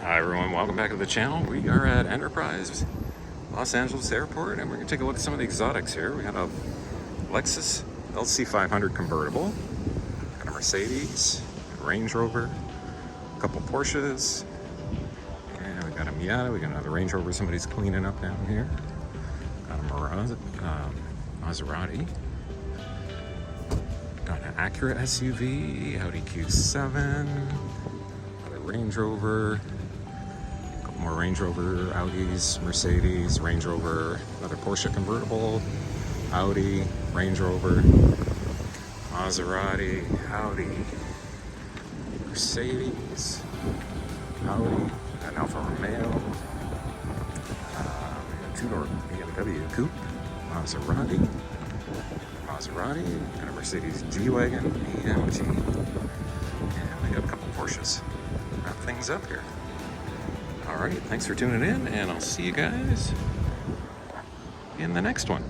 Hi everyone, welcome back to the channel. We are at Enterprise, Los Angeles Airport, and we're going to take a look at some of the exotics here. We got a Lexus LC500 convertible, got a Mercedes, a Range Rover, a couple Porsches, and we got a Miata, we got another Range Rover somebody's cleaning up down here, got a Maserati, got an Acura SUV, Audi Q7, got a Range Rover, more Range Rover, Audis, Mercedes, Range Rover, another Porsche convertible, Audi, Range Rover, Maserati, Audi, Mercedes, Audi, an Alfa Romeo, a two-door BMW Coupe, Maserati, and a Mercedes G-Wagon, AMG, and we got a couple Porsches. Wrap things up here. All right, thanks for tuning in, and I'll see you guys in the next one.